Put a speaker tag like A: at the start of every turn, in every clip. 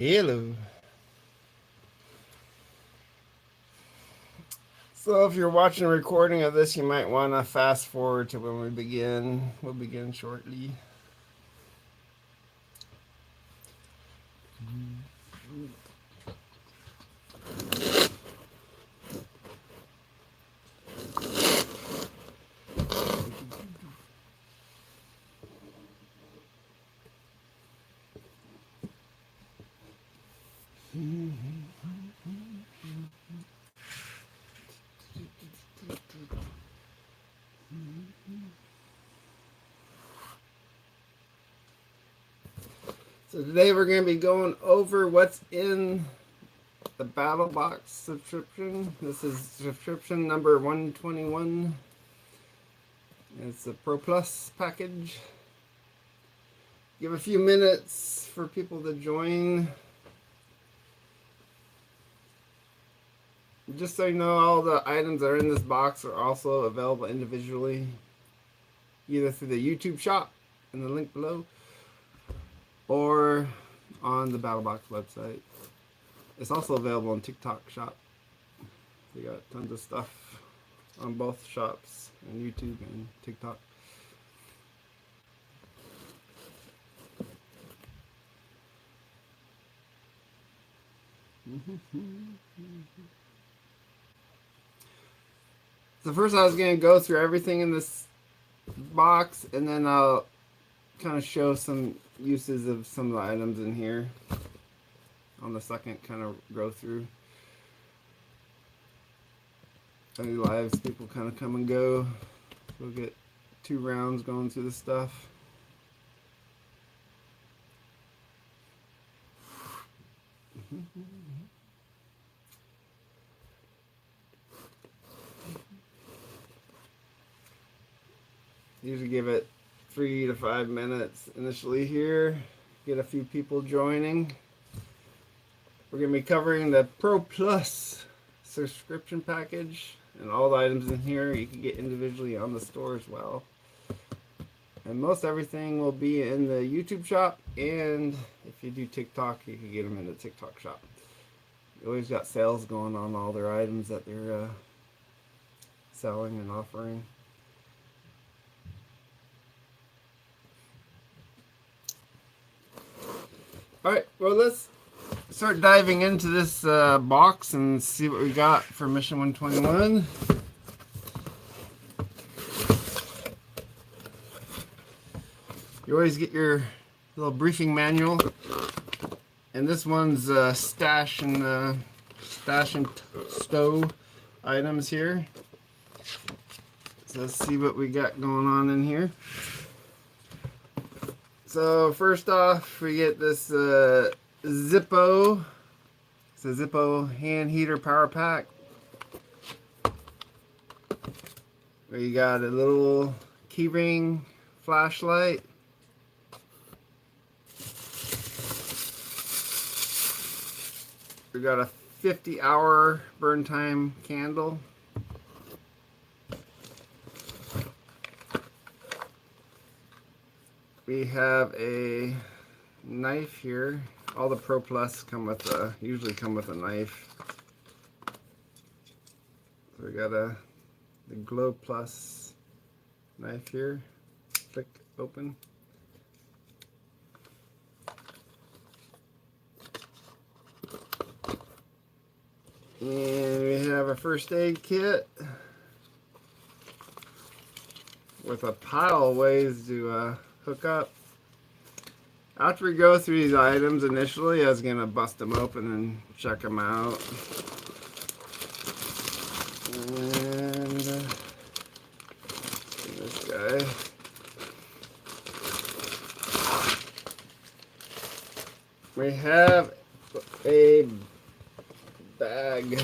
A: Hello. So if you're watching a recording of this, you might want to fast forward to when we begin. We'll begin shortly. So today we're going to be going over what's in the BattleBox subscription. This is subscription number 121. It's a Pro Plus package. Give a few minutes for people to join. Just so you know, all the items that are in this box are also available individually, either through the YouTube shop in the link below, or on the BattleBox website. It's also available on TikTok shop. We got tons of stuff on both shops, on YouTube and TikTok. So first I was going to go through everything in this box, and then I'll kind of show some uses of some of the items in here on the second kind of go through. Any lives, people kind of come and go. We'll get 2 rounds going through the stuff. Usually give it 3 to 5 minutes initially here. Get a few people joining. We're going to be covering the Pro Plus subscription package, and all the items in here you can get individually on the store as well. And most everything will be in the YouTube shop, and if you do TikTok, you can get them in the TikTok shop. You always got sales going on all their items that they're selling and offering. Alright, well, let's start diving into this box and see what we got for Mission 121. You always get your little briefing manual, and this one's stash and stow items here. So let's see what we got going on in here. So first off, we get this Zippo. It's a Zippo hand heater power pack. We got a little keyring flashlight. We got a 50-hour burn time candle. We have a knife here. All the Pro Plus come with usually come with a knife. So we got the Glow Plus knife here. Click open. And we have a first aid kit with a pile of ways to hook up. After we go through these items initially, I was going to bust them open and check them out. And this guy. We have a bag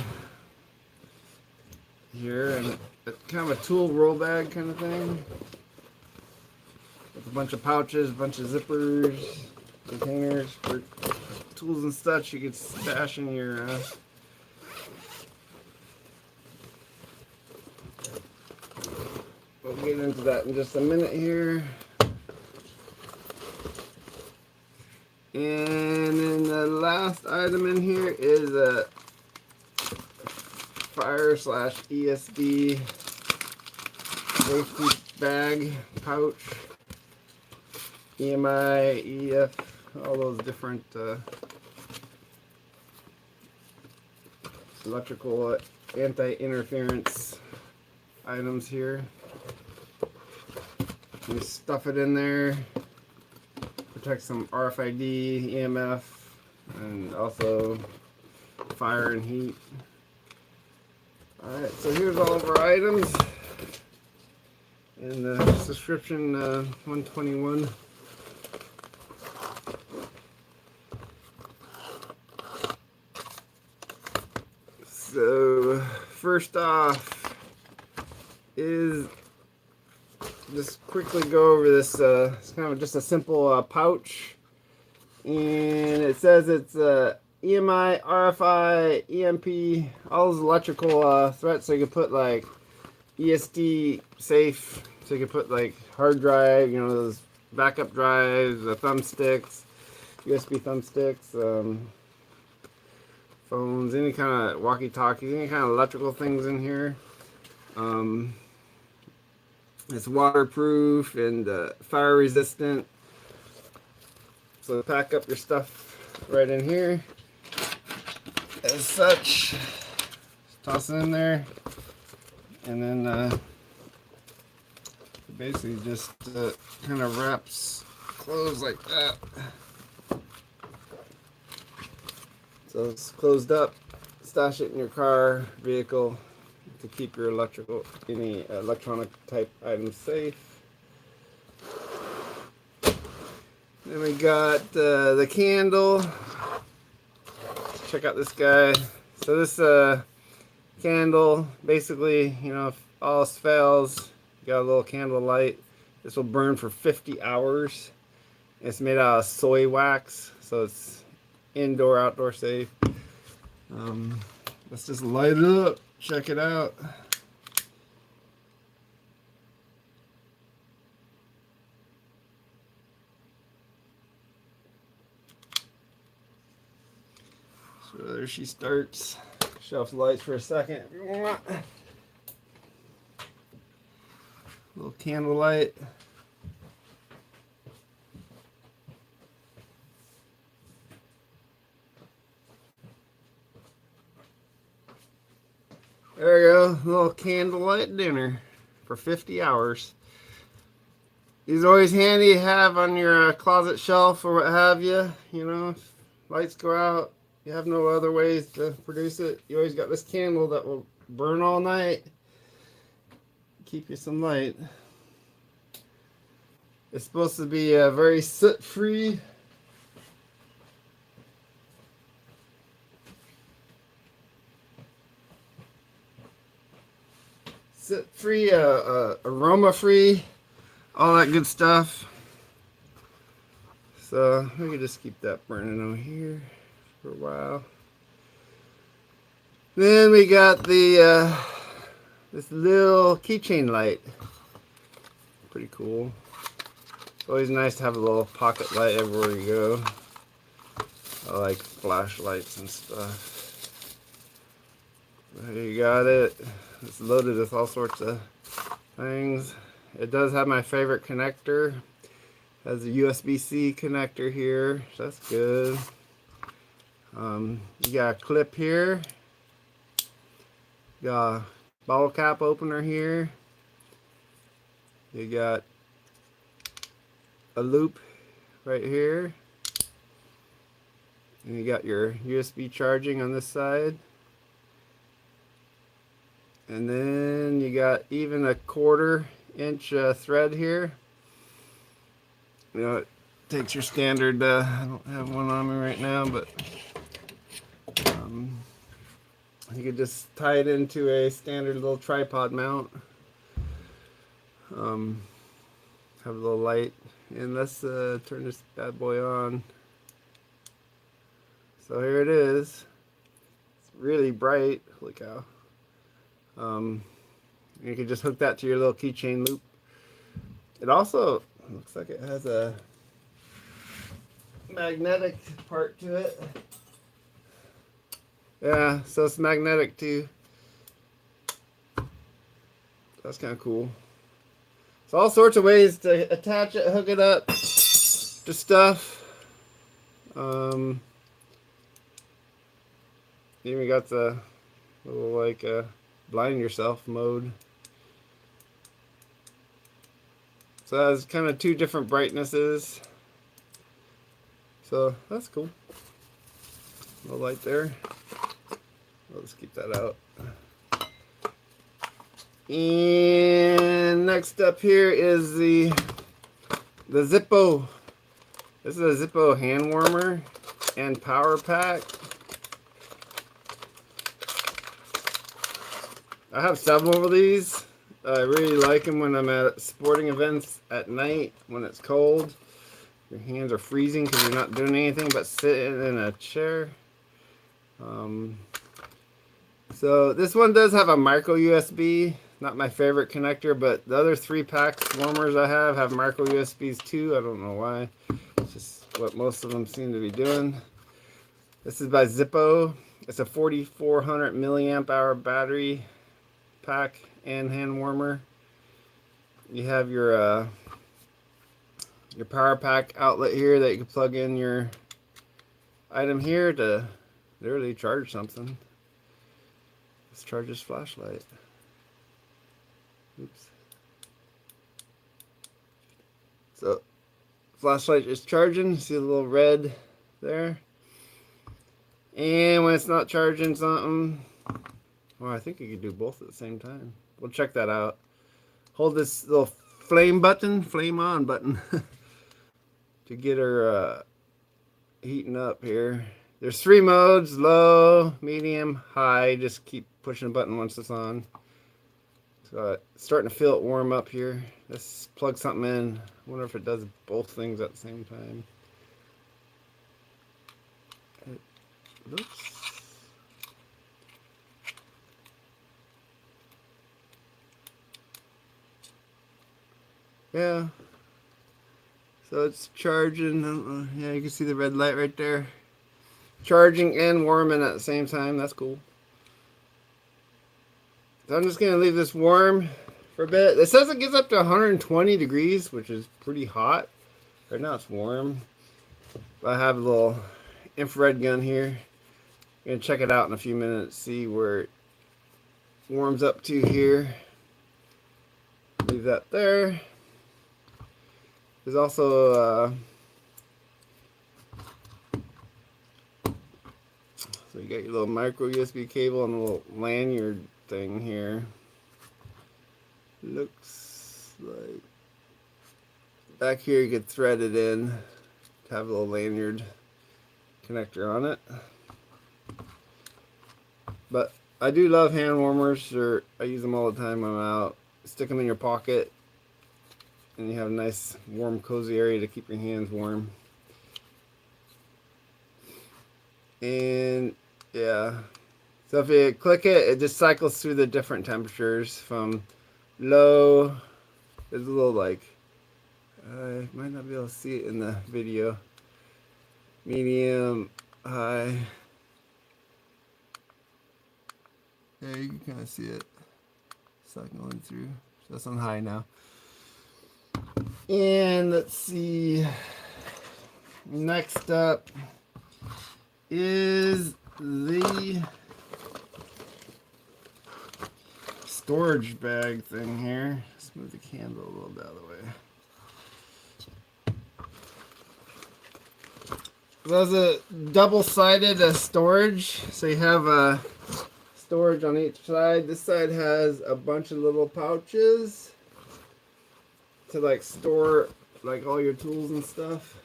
A: here, and it's kind of a tool roll bag kind of thing. With a bunch of pouches, a bunch of zippers, containers for tools and such you could stash in your we'll get into that in just a minute here. And then the last item in here is a fire / ESD safety bag pouch. EMI, EF, all those different electrical anti-interference items here. You stuff it in there, protect some RFID, EMF, and also fire and heat. Alright, so here's all of our items. And the subscription 121. So first off is just quickly go over this. It's kind of just a simple pouch, and it says it's EMI, RFI, EMP, all those electrical threats. So you can put like ESD safe. So you can put like hard drive, you know, those backup drives, thumbsticks, USB thumbsticks, phones, any kind of walkie-talkies, any kind of electrical things in here. It's waterproof and fire resistant. So pack up your stuff right in here. As such, just toss it in there, and then basically just kind of wraps closed like that. So it's closed up. Stash it in your car, vehicle, to keep your any electronic type items safe. Then we got the candle. Check out this guy. So this candle, basically, you know, if all else fails, you got a little candle light. This will burn for 50 hours. It's made out of soy wax, so it's indoor, outdoor safe. Let's just light it up. Check it out. So there she starts. Shelf lights for a second if you want. Little candle light. There we go, a little candlelight dinner for 50 hours. These are always handy to have on your closet shelf or what have you. You know, if lights go out, you have no other ways to produce it. You always got this candle that will burn all night. Keep you some light. It's supposed to be very soot-free. Soot-free, aroma-free, all that good stuff. So we can just keep that burning over here for a while. Then we got the this little keychain light. Pretty cool. It's always nice to have a little pocket light everywhere you go. I like flashlights and stuff. There you got it. It's loaded with all sorts of things. It does have my favorite connector. It has a USB-C connector here, so that's good. You got a clip here. You got a bottle cap opener here. You got a loop right here. And you got your USB charging on this side. And then you got even a 1/4-inch thread here. You know, it takes your standard, I don't have one on me right now, but you could just tie it into a standard little tripod mount. Have a little light. And let's turn this bad boy on. So here it is. It's really bright. Holy cow. You can just hook that to your little keychain loop. It also looks like it has a magnetic part to it. Yeah, so it's magnetic too. That's kind of cool. So all sorts of ways to attach it, hook it up to stuff. Even got the little like blind yourself mode. So that has kind of two different brightnesses. So that's cool. No light there. Let's keep that out. And next up here is the Zippo. This is a Zippo hand warmer and power pack. I have several of these. I really like them when I'm at sporting events at night when it's cold. Your hands are freezing because you're not doing anything but sitting in a chair. So this one does have a micro USB. Not my favorite connector, but the other 3 packs warmers I have micro USBs too. I don't know why. It's just what most of them seem to be doing. This is by Zippo. It's a 4400 milliamp hour battery pack and hand warmer. You have your power pack outlet here that you can plug in your item here to literally charge something. Let's charge this flashlight. Oops. So flashlight is charging. See the little red there? And when it's not charging something, well, I think you could do both at the same time. We'll check that out. Hold this little flame on button to get her heating up here. There's 3 modes: low, medium, high. Just keep pushing the button once it's on. So starting to feel it warm up here. Let's plug something in. I wonder if it does both things at the same time. Oops. Yeah. So it's charging. Yeah, you can see the red light right there. Charging and warming at the same time. That's cool. So I'm just going to leave this warm for a bit. It says it gets up to 120 degrees, which is pretty hot. Right now it's warm. I have a little infrared gun here. I'm going to check it out in a few minutes, see where it warms up to here. Leave that there. There's also so you got your little micro USB cable and a little lanyard thing here. Looks like back here you could thread it in to have a little lanyard connector on it. But I do love hand warmers. I use them all the time when I'm out. Stick them in your pocket and you have a nice warm cozy area to keep your hands warm. And yeah, so if you click it, it just cycles through the different temperatures from low. There's a little like, I might not be able to see it in the video. Medium, high. Yeah, you can kind of see it cycling through. So that's on high now. And let's see. Next up is the storage bag thing here. Let's move the candle a little bit out of the way. There's a double-sided storage, so you have a storage on each side. This side has a bunch of little pouches to like store like all your tools and stuff.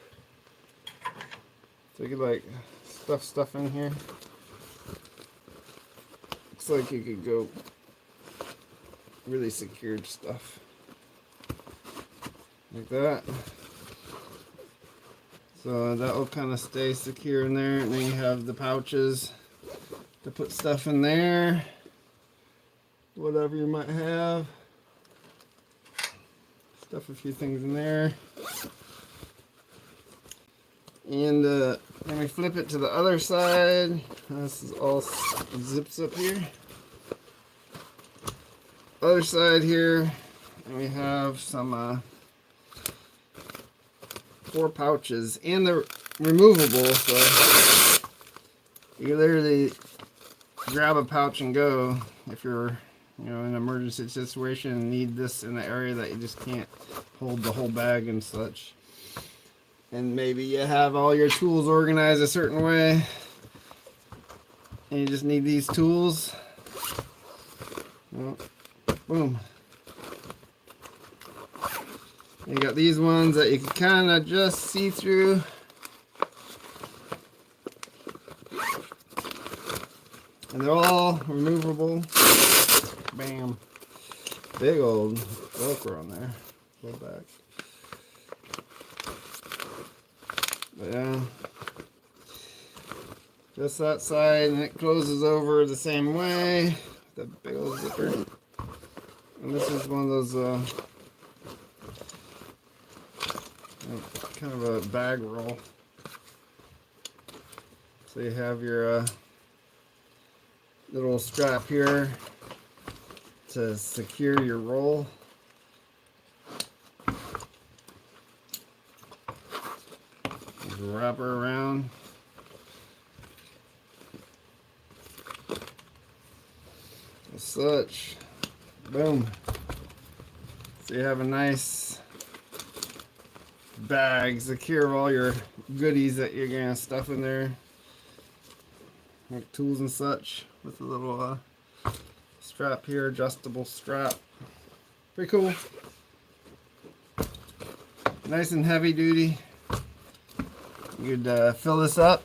A: So you could like stuff in here. Looks like you could go really secured stuff like that. So that will kind of stay secure in there, and then you have the pouches to put stuff in there, whatever you might have. Stuff a few things in there. And then we flip it to the other side. This is all zips up here. Other side here, and we have some 4 pouches, and they're removable, so you literally grab a pouch and go if you're, you know, in an emergency situation and need this in an area that you just can't hold the whole bag and such. And maybe you have all your tools organized a certain way and you just need these tools. Well, boom. You got these ones that you can kind of just see through. And they're all removable. Bam. Big old Velcro on there. Go back. But yeah. Just that side, and it closes over the same way. The big old zipper. And this is one of those kind of a bag roll. So you have your little strap here to secure your roll. Just wrap her around. As such. Boom. So you have a nice bag, secure of all your goodies that you're gonna stuff in there, like tools and such, with a little strap here, adjustable strap. Pretty cool. Nice and heavy duty. You'd fill this up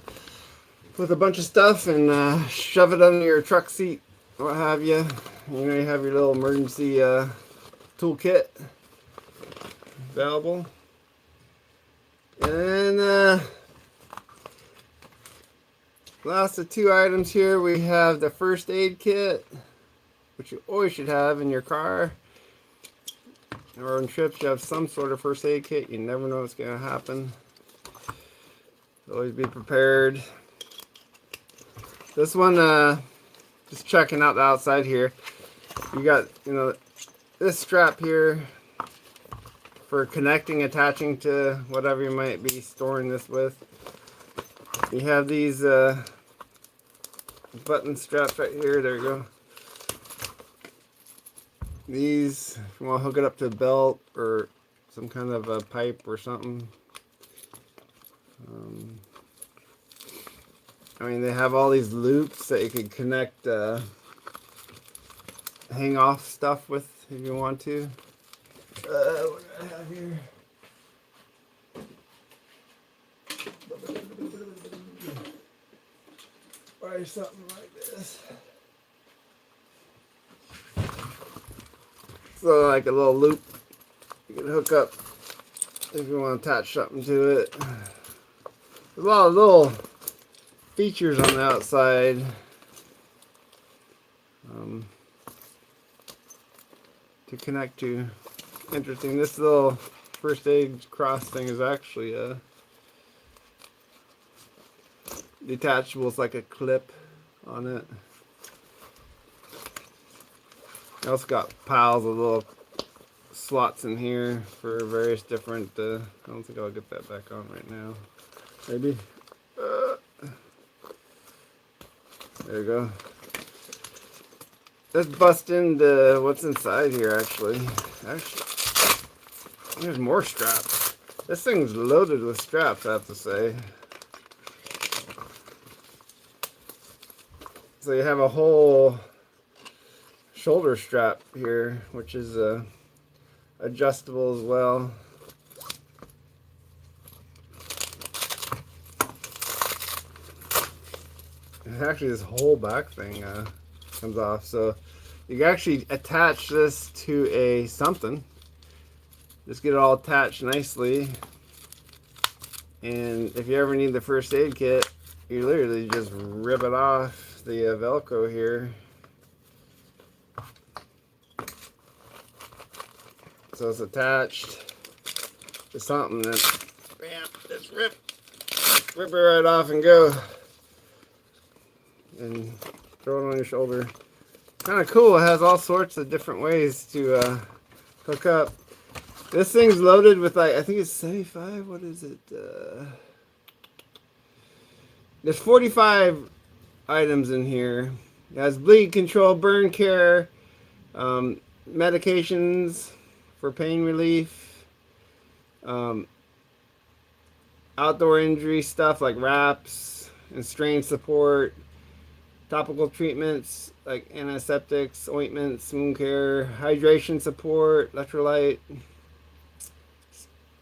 A: with a bunch of stuff and shove it under your truck seat, what have you. You know, you have your little emergency toolkit available. And then last of 2 items here, we have the first aid kit, which you always should have in your car or on trips. You have some sort of first aid kit. You never know what's going to happen. Always be prepared. This one, just checking out the outside here. You got, you know, this strap here for connecting, attaching to whatever you might be storing this with. You have these button straps right here. There you go. These, if you want to hook it up to a belt or some kind of a pipe or something. I mean, they have all these loops that you can connect, hang off stuff with if you want to. What do I have here? Or something like this. So like a little loop you can hook up if you want to attach something to it. There's a lot of little features on the outside. To connect to. Interesting. This little first aid cross thing is actually detachable. It's like a clip on it. I also got piles of little slots in here for various different. I don't think I'll get that back on right now. Maybe. There you go. Let's bust into what's inside here. Actually, there's more straps. This thing's loaded with straps, I have to say. So you have a whole shoulder strap here, which is adjustable as well. And actually, this whole back thing comes off, so you can actually attach this to a something. Just get it all attached nicely, and if you ever need the first aid kit, you literally just rip it off the Velcro here. So it's attached to something that, bam, just rip. rip it right off and go. And throw it on your shoulder. Kind of cool. It has all sorts of different ways to hook up. This thing's loaded with, like, I think it's 75. What is it? There's 45 items in here. It has bleed control, burn care, medications for pain relief, outdoor injury stuff like wraps and strain support, topical treatments like antiseptics, ointments, wound care, hydration support, electrolyte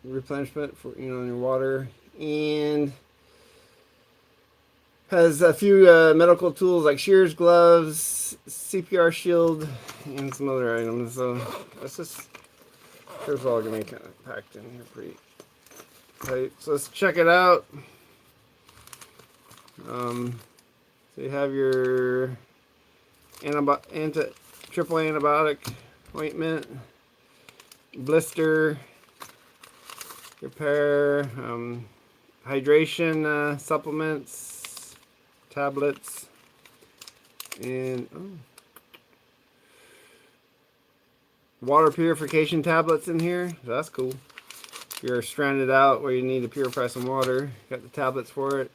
A: replenishment for in your water, and has a few medical tools like shears, gloves, CPR shield, and some other items. So that's just, here's all gonna be kind of packed in here pretty tight. So let's check it out. So you have your triple antibiotic ointment, blister, repair, hydration supplements, tablets, and water purification tablets in here. That's cool. If you're stranded out where you need to purify some water, got the tablets for it.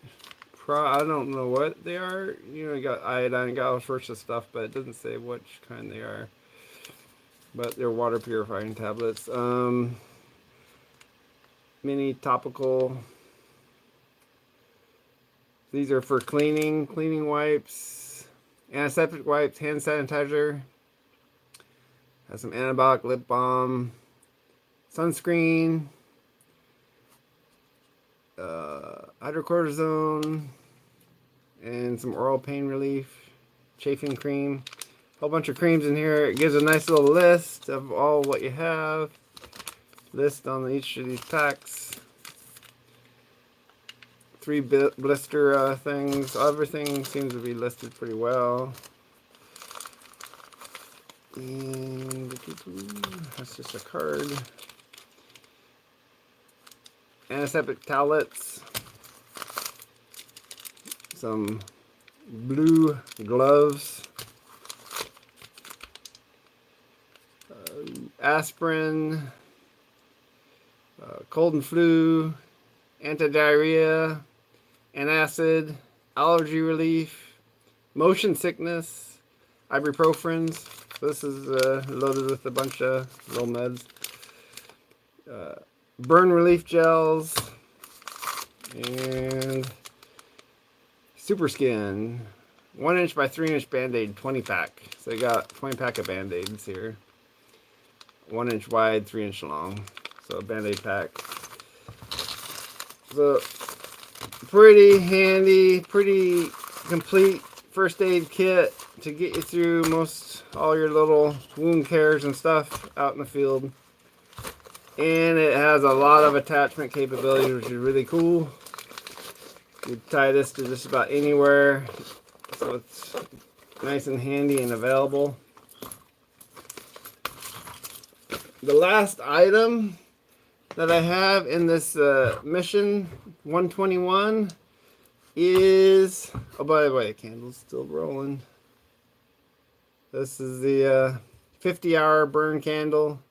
A: I don't know what they are. You got iodine, got all sorts of stuff, but it doesn't say which kind they are. But they're water purifying tablets. Mini topical. These are for cleaning wipes, antiseptic wipes, hand sanitizer. Has some antibiotic lip balm, sunscreen, hydrocortisone, and some oral pain relief, chafing cream. A whole bunch of creams in here. It gives a nice little list of all what you have. List on each of these packs. 3 blister things. Everything seems to be listed pretty well. And that's just a card. Antiseptic towelettes. Some blue gloves. Aspirin. Cold and flu. Anti-diarrhea. Antacid. Allergy relief. Motion sickness. Ibuprofens. This is loaded with a bunch of little meds. Burn relief gels. And Super Skin. 1 inch by 3 inch Band-Aid 20 pack. So you got 20 pack of Band-Aids here. 1 inch wide, 3 inch long. So a Band-Aid pack. So pretty handy, pretty complete first aid kit to get you through all your little wound cares and stuff out in the field. And it has a lot of attachment capabilities, which is really cool. You tie this to just about anywhere, so it's nice and handy and available. The last item that I have in this mission 121 is, oh, by the way, the candle's still rolling. This is the 50-hour burn candle,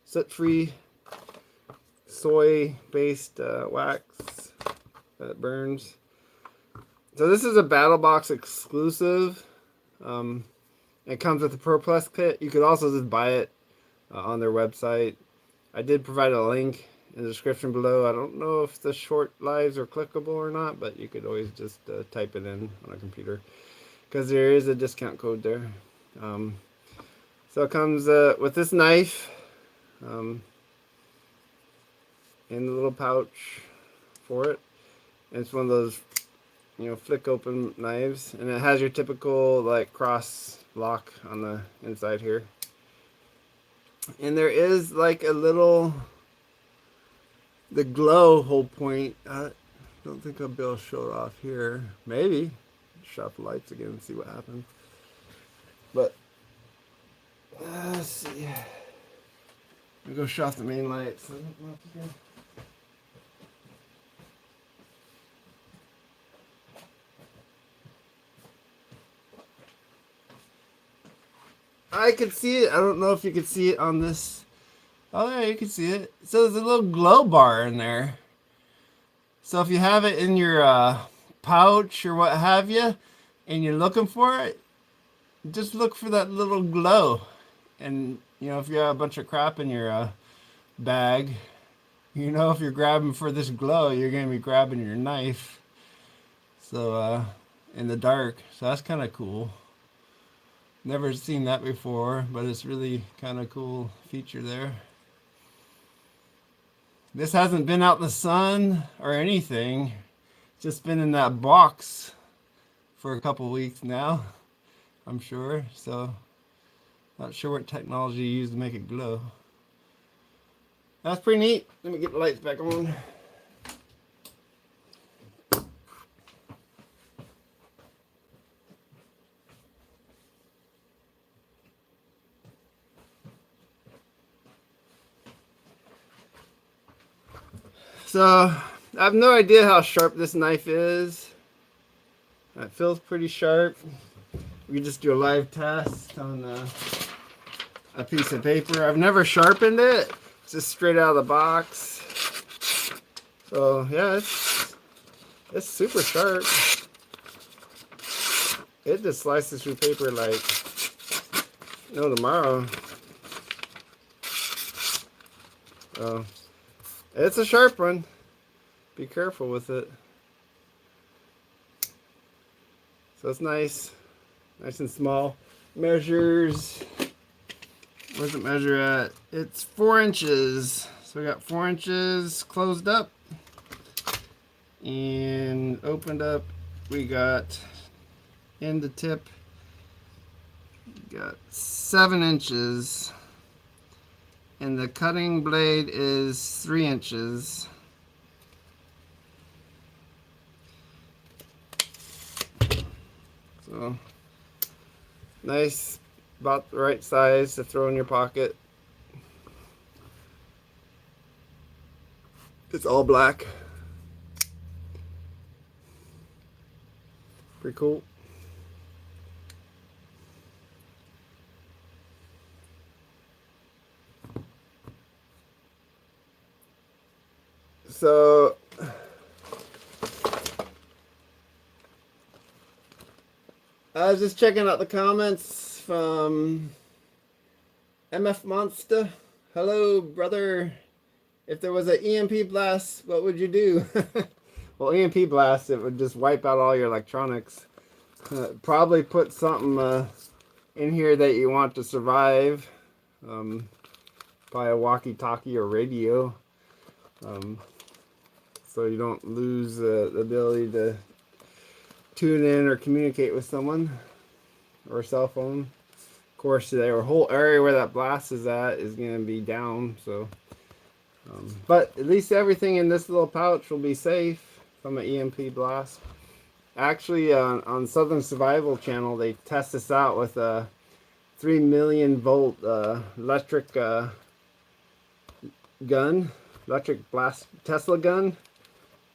A: soot-free, soy-based wax that burns. So this is a BattleBox exclusive. It comes with the Pro Plus kit. You could also just buy it on their website. I did provide a link in the description below. I don't know if the short lives are clickable or not, but you could always just type it in on a computer, because there is a discount code there. So it comes with this knife in the little pouch for it. And it's one of those, flick open knives, and it has your typical like cross lock on the inside here. And there is like a little, the glow hole point. I don't think I'll be able to show it off here. Maybe shut off the lights again and see what happens. But let's see. I'll go shut off the main lights. I could see it. I don't know if you could see it on this. Oh yeah, you can see it. So there's a little glow bar in there. So if you have it in your pouch or what have you, and you're looking for it, just look for that little glow. And you know, if you have a bunch of crap in your bag, you know, if you're grabbing for this glow, you're gonna be grabbing your knife. So in the dark. So that's kind of cool. Never seen that before, but it's really kind of cool feature there. This hasn't been out in the sun or anything. Just been in that box for a couple weeks now, I'm sure. So, not sure what technology you used to make it glow. That's pretty neat. Let me get the lights back on. So, I have no idea how sharp this knife is. It feels pretty sharp. We can just do a live test on a piece of paper. I've never sharpened it. It's just straight out of the box. So, yeah, it's super sharp. It just slices through paper like no tomorrow. Oh. It's a sharp one. Be careful with it. So it's nice. Nice and small. Measures. Where's it measure at? It's 4 inches. So we got 4 inches closed up. And opened up, we got end to tip. Got 7 inches. And the cutting blade is 3 inches. So, nice, about the right size to throw in your pocket. It's all black. Pretty cool. So, I was just checking out the comments from MF Monster. Hello, brother. If there was an EMP blast, what would you do? Well, EMP blast, it would just wipe out all your electronics. Probably put something in here that you want to survive. Probably a walkie-talkie or radio. So you don't lose the ability to tune in or communicate with someone, or a cell phone. Of course, the whole area where that blast is at is going to be down. So, but at least everything in this little pouch will be safe from an EMP blast. Actually, on Southern Survival Channel, they test this out with a 3 million volt electric gun, electric blast Tesla gun.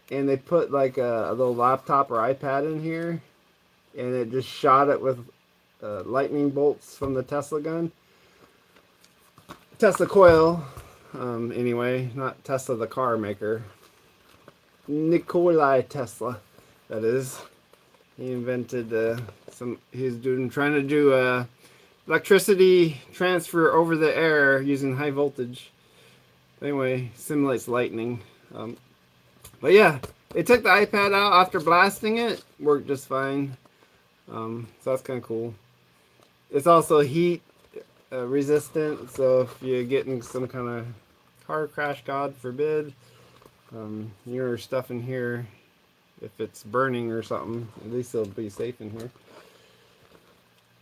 A: And they put like a little laptop or iPad in here, and it just shot it with lightning bolts from the Tesla gun. Tesla coil, anyway, not Tesla the car maker. Nikola Tesla, that is. He invented trying to do electricity transfer over the air using high voltage. Anyway, simulates lightning. But yeah, it took the iPad out after blasting it. Worked just fine. So that's kind of cool. It's also heat resistant. So if you get in some kind of car crash, God forbid, your stuff in here, if it's burning or something, at least it'll be safe in here.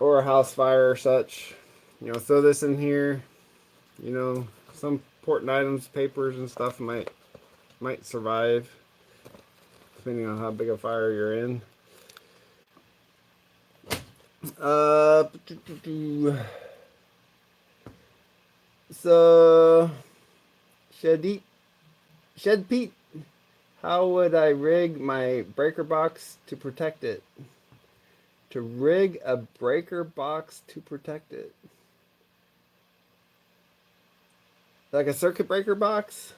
A: Or a house fire or such. You know, throw this in here. You know, some important items, papers and stuff might survive, depending on how big a fire you're in. So, Shed Pete, how would I rig my breaker box to protect it? To rig a breaker box to protect it. like a circuit breaker box,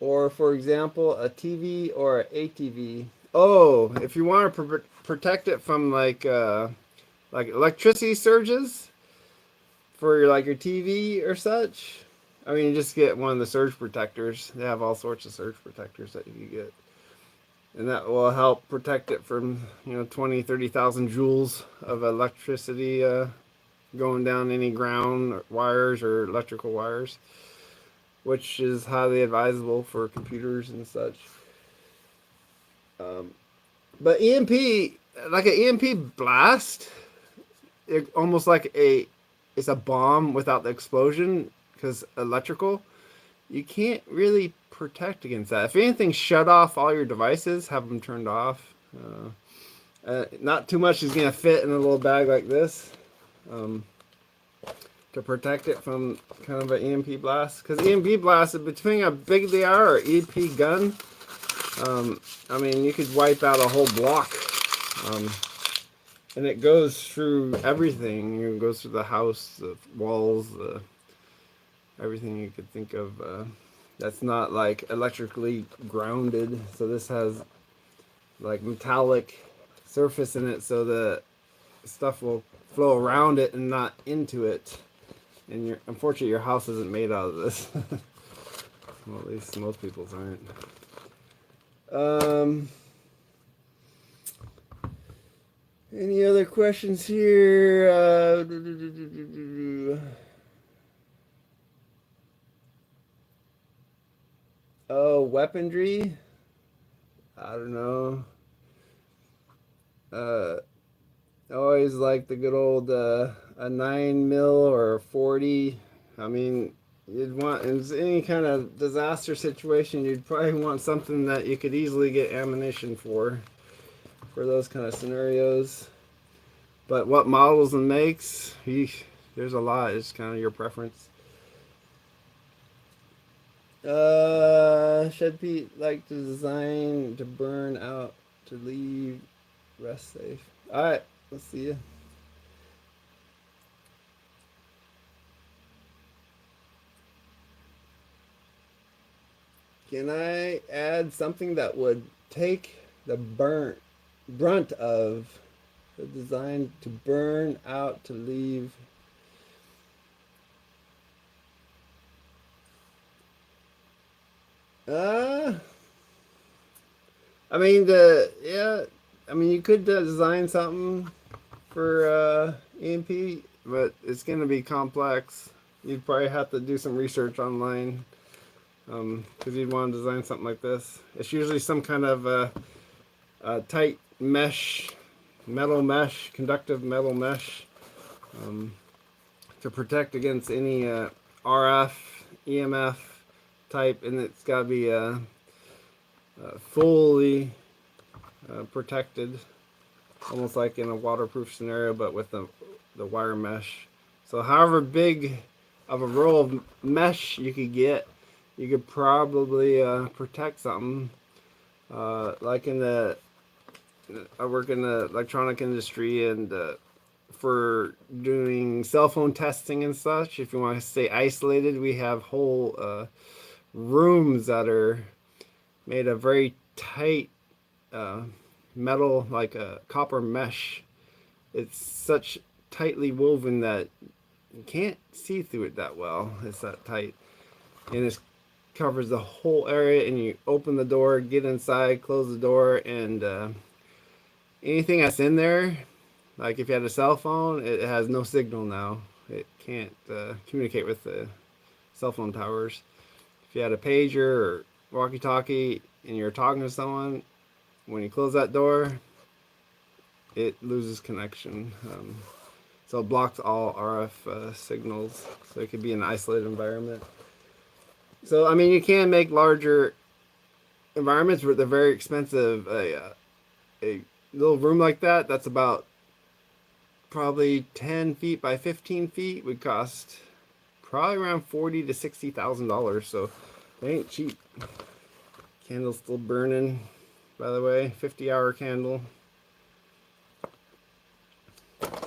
A: or for example a TV or an ATV. Oh, if you want to protect it from like electricity surges for your, like your TV or such, I mean, you just get one of the surge protectors. They have all sorts of surge protectors that you can get, and that will help protect it from 20, 30,000 joules of electricity going down any ground wires or electrical wires, which is highly advisable for computers and such. But EMP, like an EMP blast, it almost like it's a bomb without the explosion because electrical. You can't really protect against that. If anything, shut off all your devices, have them turned off. Not too much is gonna fit in a little bag like this. To protect it from kind of an EMP blast. Because EMP blast, between how big they are or EP gun, I mean, you could wipe out a whole block. And it goes through everything. It goes through the house, the walls, everything you could think of. That's not like electrically grounded. So this has like metallic surface in it, so the stuff will flow around it and not into it. And unfortunately, your house isn't made out of this. Well, at least most people's aren't. Any other questions here? Oh, weaponry? I don't know. Always like the good old a 9mm or a 40. I mean, you'd want, in any kind of disaster situation, you'd probably want something that you could easily get ammunition for those kind of scenarios. But what models and makes, there's a lot. It's kind of your preference. Should be like to design to burn out to leave rest safe. All right, let's see you. Can I add something that would take the brunt of the design to burn out to leave? I mean I mean you could design something for EMP, but it's going to be complex. You'd probably have to do some research online. Because you'd want to design something like this. It's usually some kind of tight mesh, conductive metal mesh, to protect against any RF, EMF type, and it's got to be fully protected, almost like in a waterproof scenario, but with the wire mesh. So however big of a roll of mesh you could get, you could probably protect something. Like I work in the electronic industry, and for doing cell phone testing and such, if you want to stay isolated, we have whole rooms that are made of very tight metal, like a copper mesh. It's such tightly woven that you can't see through it that well. It's that tight. And it's covers the whole area, and you open the door, get inside, close the door, and anything that's in there, like if you had a cell phone, it has no signal now. It can't communicate with the cell phone towers. If you had a pager or walkie-talkie and you're talking to someone, when you close that door, it loses connection. So it blocks all RF signals, so it could be an isolated environment. So, I mean, you can make larger environments, but they're very expensive. A little room like that, that's about probably 10 feet by 15 feet, would cost probably around $40,000 to $60,000. So, they ain't cheap. Candle's still burning, by the way. 50-hour candle.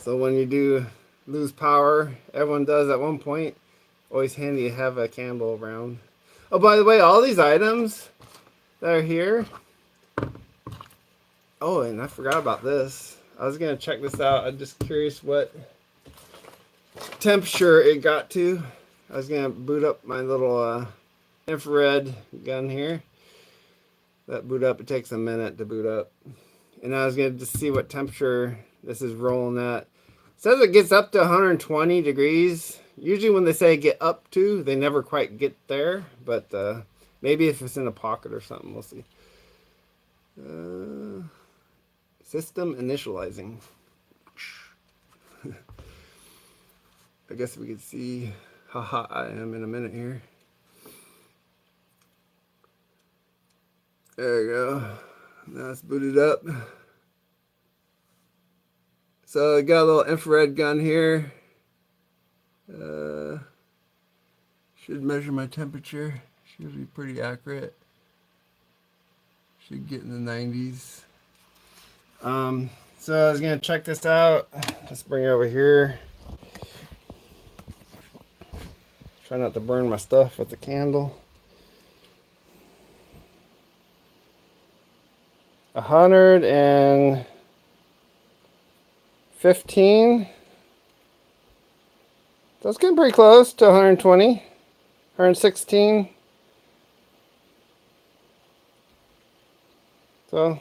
A: So, when you do lose power, everyone does at one point, Always handy to have a candle around. Oh, by the way, all these items that are here. Oh, and I forgot about this. I was going to check this out. I'm just curious what temperature it got to. I was going to boot up my little infrared gun here. That boot up, it takes a minute to boot up. And I was going to just see what temperature this is rolling at. It says it gets up to 120 degrees. Usually when they say get up to, they never quite get there. But maybe if it's in a pocket or something, we'll see. System initializing. I guess we can see how hot I am in a minute here. There we go. Now it's booted up. So I got a little infrared gun here. Should measure my temperature. Should be pretty accurate. Should get in the 90s. So I was gonna check this out. Let's bring it over here. Try not to burn my stuff with the candle. 115. That's getting pretty close to 120. 116. So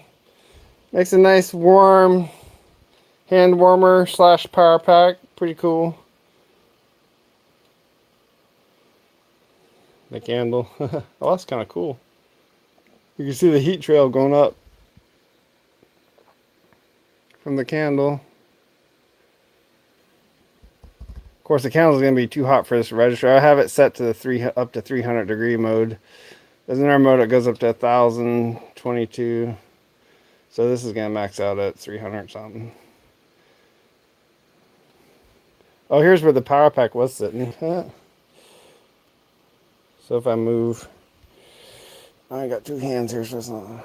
A: makes a nice warm hand warmer / power pack. Pretty cool. The candle. Oh, that's kind of cool. You can see the heat trail going up from the candle. Of course, the candle is going to be too hot for this register. I have it set to the up to 300 degree mode. There's another mode that goes up to 1022. So this is going to max out at 300 something. Oh, here's where the power pack was sitting. So if I move, I got two hands here, so it's not.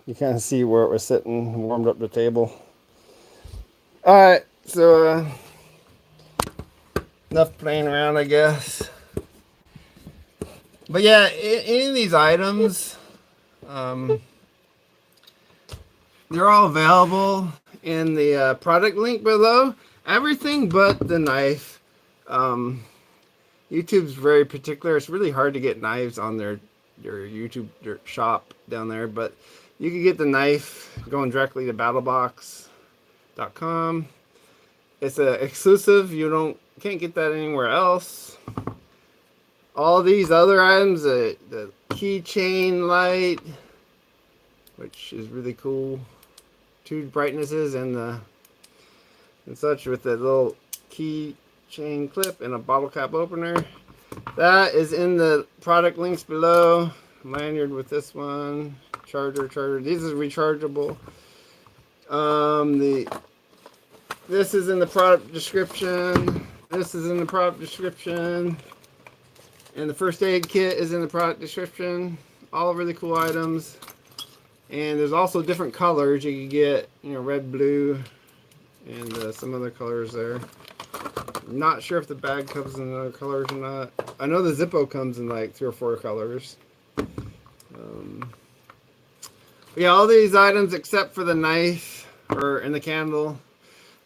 A: You kind of see where it was sitting, warmed up the table. All right, so enough playing around, I guess. But yeah, any of these items, they're all available in the product link below. Everything but the knife. YouTube's very particular. It's really hard to get knives on their YouTube shop down there, but you can get the knife going directly to BATTLBOX.com. It's an exclusive. You can't get that anywhere else. All these other items, the keychain light, which is really cool. 2 brightnesses and such with the little keychain clip and a bottle cap opener. That is in the product links below. Lanyard with this one. Charger. These is rechargeable. This is in the product description. This is in the product description. And the first aid kit is in the product description. All really cool items. And there's also different colors you can get. Red, blue, and some other colors there. I'm not sure if the bag comes in other colors or not. I know the Zippo comes in like 3 or 4 colors. Yeah, all these items except for the knife and the candle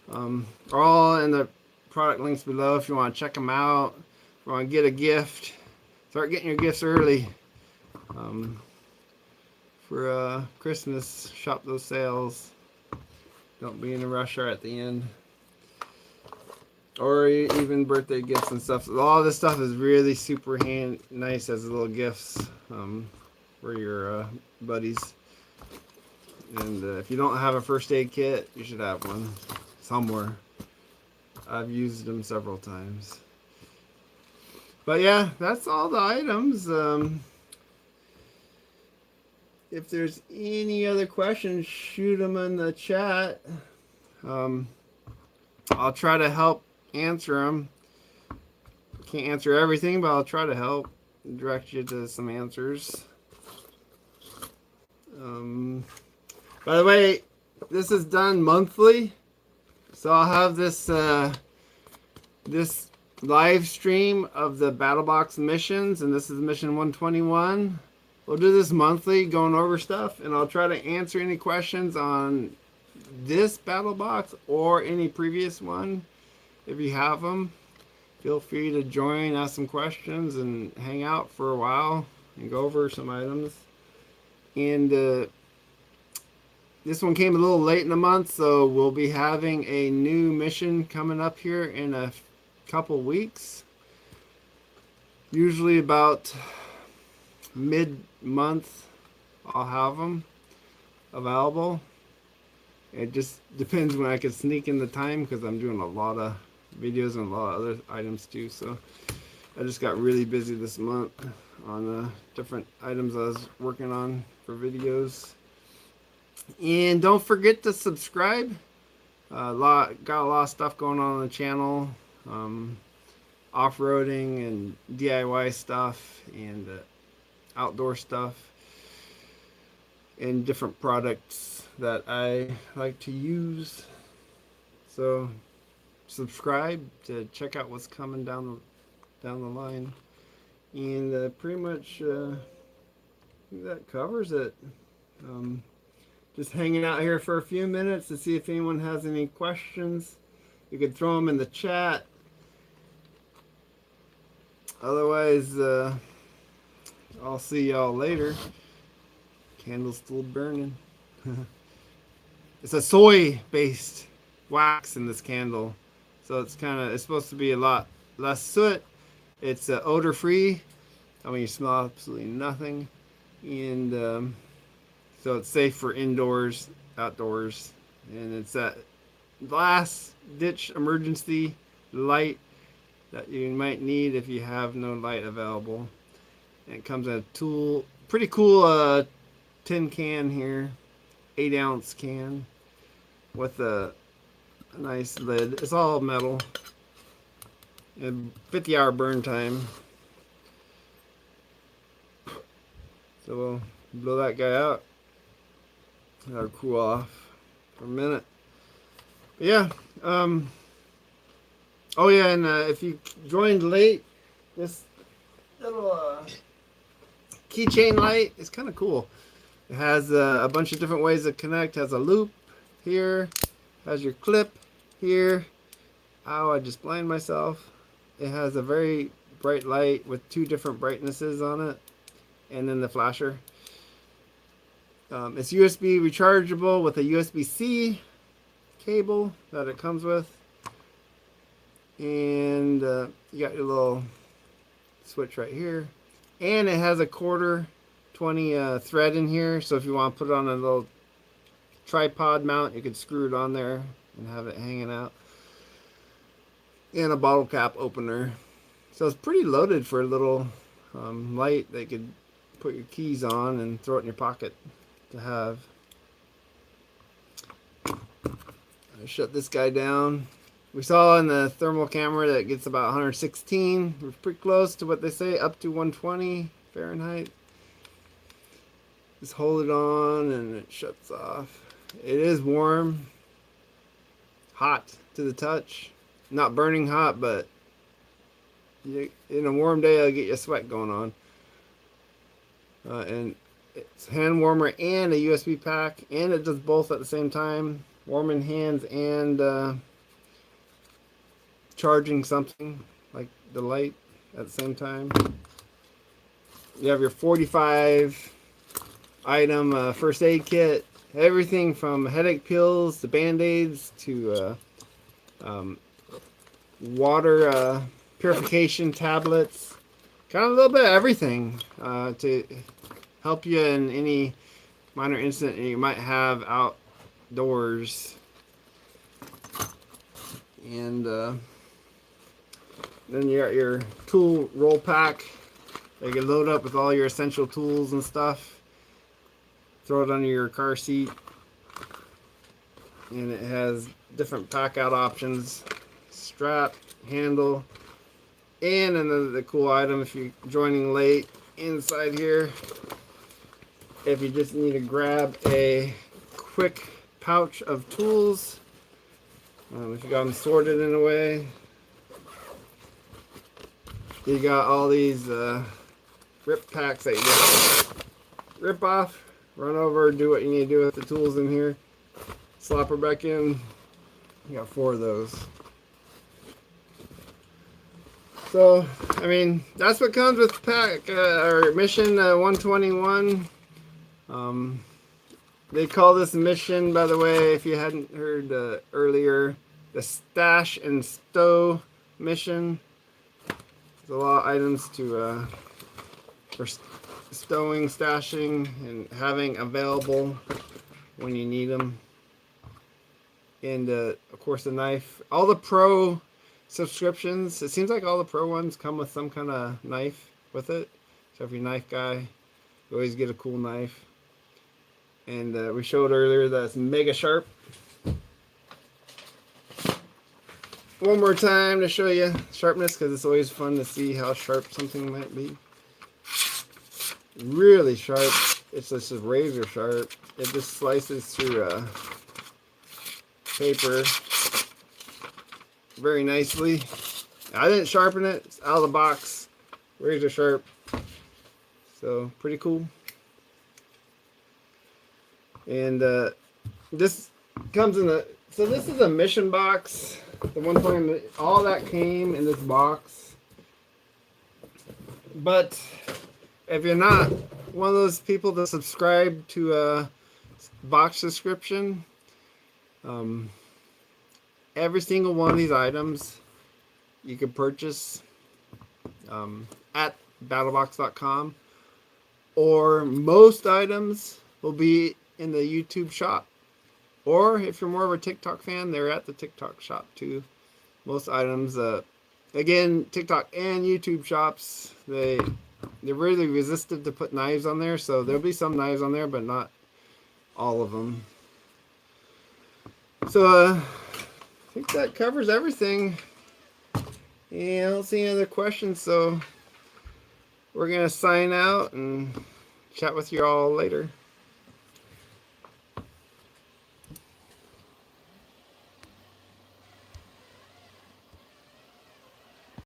A: are all in the product links below if you want to check them out. If you want to get a gift, start getting your gifts early. For Christmas, shop those sales. Don't be in a rush or at the end. Or even birthday gifts and stuff. So all this stuff is really super nice as little gifts for your buddies. And if you don't have a first aid kit, you should have one somewhere. I've used them several times. But yeah, that's all the items. If there's any other questions, shoot them in the chat. I'll try to help answer them. Can't answer everything, but I'll try to help direct you to some answers. By the way, this is done monthly, so I'll have this live stream of the BattleBox missions, and this is mission 121. We'll do this monthly, going over stuff, and I'll try to answer any questions on this BattleBox or any previous one. If you have them, feel free to join, ask some questions, and hang out for a while and go over some items. And this one came a little late in the month, so we'll be having a new mission coming up here in a couple weeks. Usually about mid-month I'll have them available. It just depends when I can sneak in the time, because I'm doing a lot of videos and a lot of other items too. So I just got really busy this month on different items I was working on for videos. And don't forget to subscribe. Got a lot of stuff going on the channel. Off-roading and DIY stuff and outdoor stuff and different products that I like to use. So subscribe to check out what's coming down the line. And pretty much I think that covers it. Just hanging out here for a few minutes to see if anyone has any questions. You could throw them in the chat. Otherwise, I'll see y'all later. Candle's still burning. It's a soy-based wax in this candle, so it's supposed to be a lot less soot. It's odor-free. I mean, you smell absolutely nothing, and so it's safe for indoors, outdoors, and it's that last ditch emergency light that you might need if you have no light available. And it comes in a pretty cool tin can here, 8-ounce can with a nice lid. It's all metal. And 50-hour burn time. So we'll blow that guy out. That'll cool off for a minute. But yeah. Oh yeah, and if you joined late, this little keychain light is kind of cool. It has a bunch of different ways to connect. It has a loop here. Has your clip here. Ow, I just blinded myself. It has a very bright light with 2 different brightnesses on it. And then the flasher. It's USB rechargeable with a USB-C cable that it comes with. And you got your little switch right here. And it has a 1/4-20 thread in here. So if you want to put it on a little tripod mount, you could screw it on there and have it hanging out. And a bottle cap opener. So it's pretty loaded for a little light that you could put your keys on and throw it in your pocket to have. I'll shut this guy down. We saw in the thermal camera that it gets about 116. We're pretty close to what they say, up to 120 Fahrenheit. Just hold it on and it shuts off. It is warm, hot to the touch. Not burning hot, but in a warm day, it'll get your sweat going on. And it's hand warmer and a USB pack, and it does both at the same time. Warming hands and charging something like the light at the same time. You have your 45 item first aid kit. Everything from headache pills to band-aids to water purification tablets. Kind of a little bit of everything to help you in any minor incident you might have outdoors. And then you got your tool roll pack. You can load up with all your essential tools and stuff. Throw it under your car seat. And it has different pack out options. Strap, handle, and another cool item if you're joining late inside here. If you just need to grab a quick pouch of tools, if you got them sorted in a way, You got all these rip packs that you just rip off, run over, do what you need to do with the tools in here, slap her back in. You got 4 of those. So, I mean, that's what comes with pack or mission 121. They call this mission, by the way, if you hadn't heard earlier, the stash and stow mission. There's a lot of items to for stowing, stashing, and having available when you need them. And of course, the knife. All the pro subscriptions, it seems like all the pro ones come with some kind of knife with it. So if you're a knife guy, you always get a cool knife. And we showed earlier that it's mega sharp. One more time to show you sharpness, because it's always fun to see how sharp something might be. Really sharp. It's just razor sharp. It just slices through paper very nicely. I didn't sharpen it. It's out of the box. Razor sharp. So pretty cool. And this comes in the, so this is a mission box. The one time all that came in this box. But if you're not one of those people that subscribe to a box subscription, every single one of these items you can purchase at battlebox.com, or most items will be in the YouTube shop. Or if you're more of a TikTok fan, they're at the TikTok shop too. Most items, again, TikTok and YouTube shops, they're really resistant to put knives on there, so there'll be some knives on there, but not all of them. So I think that covers everything. And I don't see any other questions, so we're gonna sign out and chat with you all later.